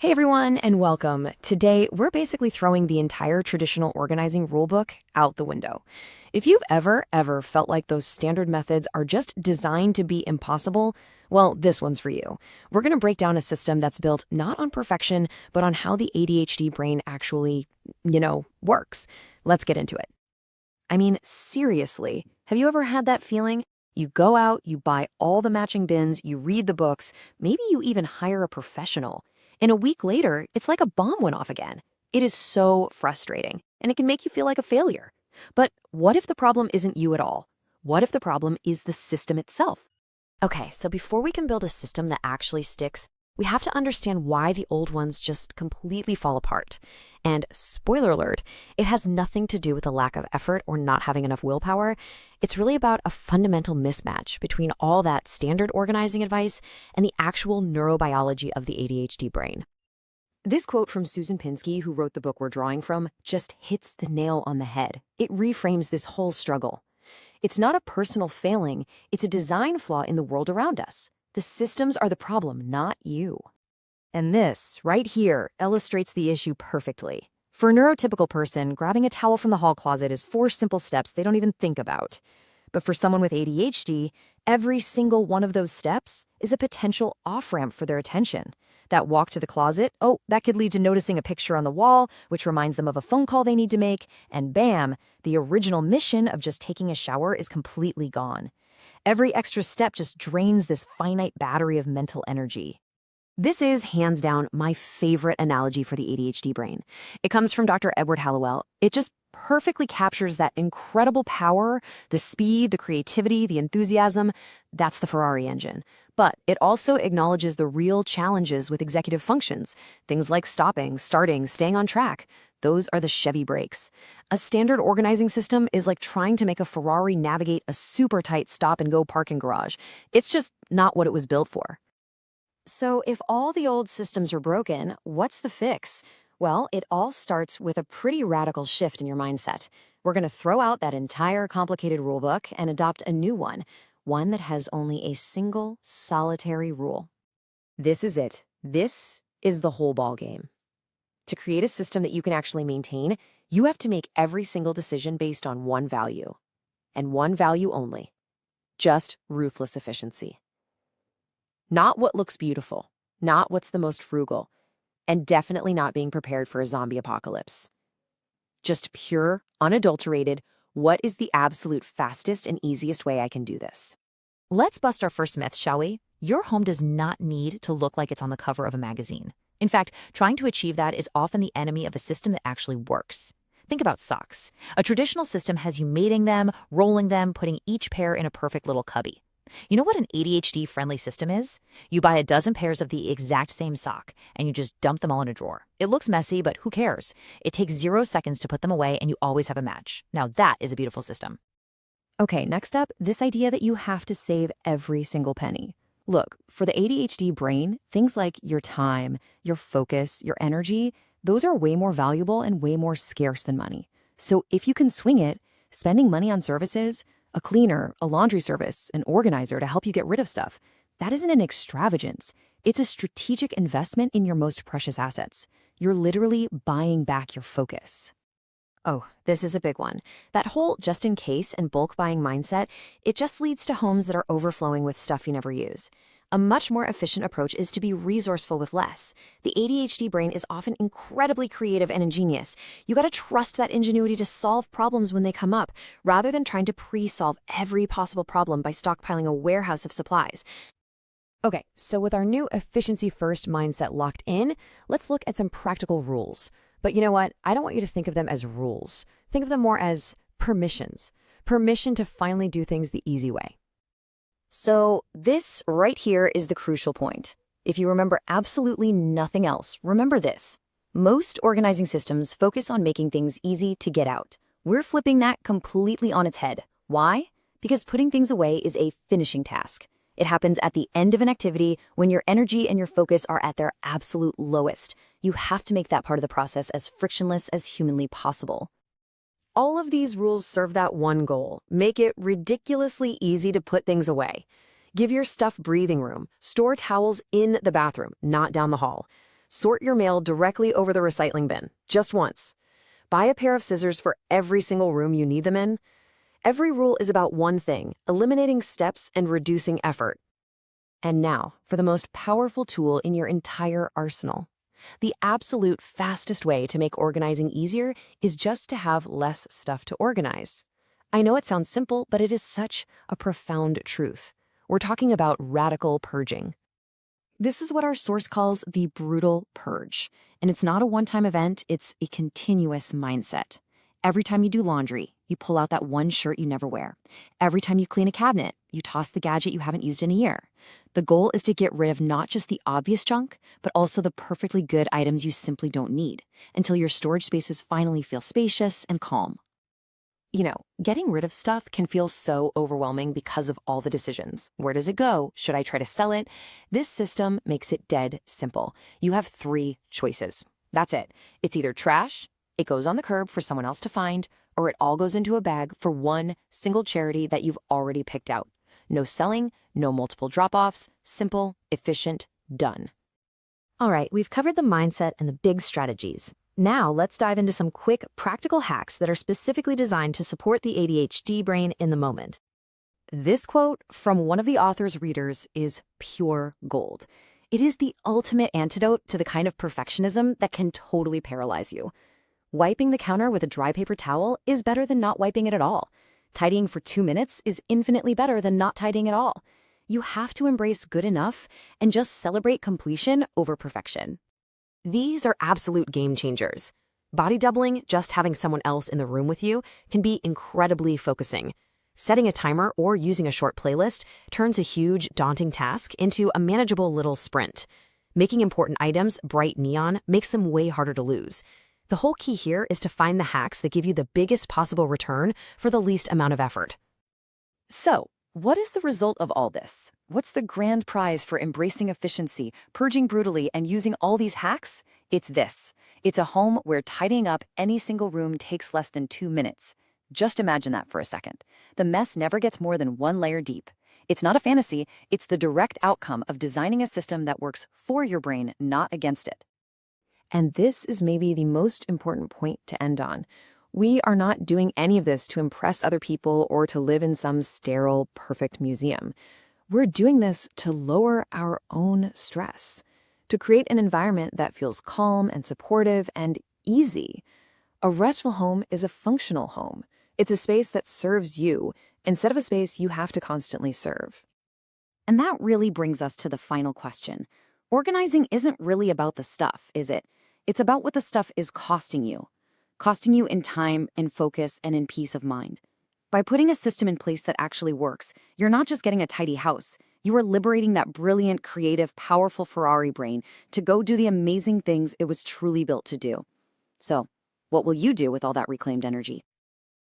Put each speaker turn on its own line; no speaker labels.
Hey everyone, and welcome. Today, we're basically throwing the entire traditional organizing rulebook out the window. If you've ever felt like those standard methods are just designed to be impossible, well, this one's for you. We're going to break down a system that's built not on perfection, but on how the ADHD brain actually, works. Let's get into it. I mean, seriously, have you ever had that feeling? You go out, you buy all the matching bins, you read the books, maybe you even hire a professional. And a week later, it's like a bomb went off again. It is so frustrating, and it can make you feel like a failure. But what if the problem isn't you at all? What if the problem is the system itself? Okay, so before we can build a system that actually sticks, we have to understand why the old ones just completely fall apart. And spoiler alert, it has nothing to do with a lack of effort or not having enough willpower. It's really about a fundamental mismatch between all that standard organizing advice and the actual neurobiology of the ADHD brain. This quote from Susan Pinsky, who wrote the book we're drawing from, just hits the nail on the head. It reframes this whole struggle. It's not a personal failing, it's a design flaw in the world around us. The systems are the problem, not you. And this, right here, illustrates the issue perfectly. For a neurotypical person, grabbing a towel from the hall closet is 4 simple steps they don't even think about. But for someone with ADHD, every single one of those steps is a potential off-ramp for their attention. That walk to the closet, that could lead to noticing a picture on the wall, which reminds them of a phone call they need to make, and bam, the original mission of just taking a shower is completely gone. Every extra step just drains this finite battery of mental energy. This is, hands down, my favorite analogy for the ADHD brain. It comes from Dr. Edward Hallowell. It just perfectly captures that incredible power, the speed, the creativity, the enthusiasm. That's the Ferrari engine. But it also acknowledges the real challenges with executive functions, things like stopping, starting, staying on track. Those are the Chevy brakes. A standard organizing system is like trying to make a Ferrari navigate a super tight stop-and-go parking garage. It's just not what it was built for. So if all the old systems are broken, what's the fix? Well, it all starts with a pretty radical shift in your mindset. We're going to throw out that entire complicated rulebook and adopt a new one that has only a single, solitary rule. This is it. This is the whole ballgame. To create a system that you can actually maintain, you have to make every single decision based on one value, and one value only: just ruthless efficiency. Not what looks beautiful, not what's the most frugal, and definitely not being prepared for a zombie apocalypse. Just pure, unadulterated, what is the absolute fastest and easiest way I can do this? Let's bust our first myth, shall we? Your home does not need to look like it's on the cover of a magazine. In fact, trying to achieve that is often the enemy of a system that actually works. Think about socks. A traditional system has you mating them, rolling them, putting each pair in a perfect little cubby. You know what an ADHD-friendly system is? You buy a dozen pairs of the exact same sock, and you just dump them all in a drawer. It looks messy, but who cares? It takes 0 seconds to put them away, and you always have a match. Now that is a beautiful system. Okay, next up, this idea that you have to save every single penny. Look, for the ADHD brain, things like your time, your focus, your energy, those are way more valuable and way more scarce than money. So if you can swing it, spending money on services, a cleaner, a laundry service, an organizer to help you get rid of stuff, that isn't an extravagance. It's a strategic investment in your most precious assets. You're literally buying back your focus. Oh, this is a big one. That whole just in case and bulk buying mindset, it just leads to homes that are overflowing with stuff you never use. A much more efficient approach is to be resourceful with less. The ADHD brain is often incredibly creative and ingenious. You gotta trust that ingenuity to solve problems when they come up, rather than trying to pre-solve every possible problem by stockpiling a warehouse of supplies. Okay, so with our new efficiency-first mindset locked in, let's look at some practical rules. But you know what? I don't want you to think of them as rules. Think of them more as permissions. Permission to finally do things the easy way. So this right here is the crucial point. If you remember absolutely nothing else, remember this. Most organizing systems focus on making things easy to get out. We're flipping that completely on its head. Why? Because putting things away is a finishing task. It happens at the end of an activity when your energy and your focus are at their absolute lowest. You have to make that part of the process as frictionless as humanly possible. All of these rules serve that one goal: make it ridiculously easy to put things away. Give your stuff breathing room. Store towels in the bathroom, not down the hall. Sort your mail directly over the recycling bin, just once. Buy a pair of scissors for every single room you need them in. Every rule is about one thing: eliminating steps and reducing effort. And now, for the most powerful tool in your entire arsenal. The absolute fastest way to make organizing easier is just to have less stuff to organize. I know it sounds simple, but it is such a profound truth. We're talking about radical purging. This is what our source calls the brutal purge. And it's not a one-time event, it's a continuous mindset. Every time you do laundry, you pull out that one shirt you never wear. Every time you clean a cabinet, you toss the gadget you haven't used in a year. The goal is to get rid of not just the obvious junk, but also the perfectly good items you simply don't need, until your storage spaces finally feel spacious and calm. Getting rid of stuff can feel so overwhelming because of all the decisions. Where does it go? Should I try to sell it? This system makes it dead simple. You have 3 choices. That's it. It's either trash, it goes on the curb for someone else to find, or it all goes into a bag for one single charity that you've already picked out. No selling, no multiple drop-offs, simple, efficient, done. All right, we've covered the mindset and the big strategies. Now let's dive into some quick, practical hacks that are specifically designed to support the ADHD brain in the moment. This quote from one of the author's readers is pure gold. It is the ultimate antidote to the kind of perfectionism that can totally paralyze you. Wiping the counter with a dry paper towel is better than not wiping it at all. Tidying for 2 minutes is infinitely better than not tidying at all. You have to embrace good enough and just celebrate completion over perfection. These are absolute game changers. Body doubling, just having someone else in the room with you, can be incredibly focusing. Setting a timer or using a short playlist turns a huge, daunting task into a manageable little sprint. Making important items bright neon makes them way harder to lose. The whole key here is to find the hacks that give you the biggest possible return for the least amount of effort. So, what is the result of all this? What's the grand prize for embracing efficiency, purging brutally, and using all these hacks? It's this. It's a home where tidying up any single room takes less than 2 minutes. Just imagine that for a second. The mess never gets more than 1 layer deep. It's not a fantasy, it's the direct outcome of designing a system that works for your brain, not against it. And this is maybe the most important point to end on. We are not doing any of this to impress other people or to live in some sterile, perfect museum. We're doing this to lower our own stress, to create an environment that feels calm and supportive and easy. A restful home is a functional home. It's a space that serves you instead of a space you have to constantly serve. And that really brings us to the final question. Organizing isn't really about the stuff, is it? It's about what the stuff is costing you in time, in focus, and in peace of mind. By putting a system in place that actually works, you're not just getting a tidy house, you are liberating that brilliant, creative, powerful Ferrari brain to go do the amazing things it was truly built to do. So, what will you do with all that reclaimed energy?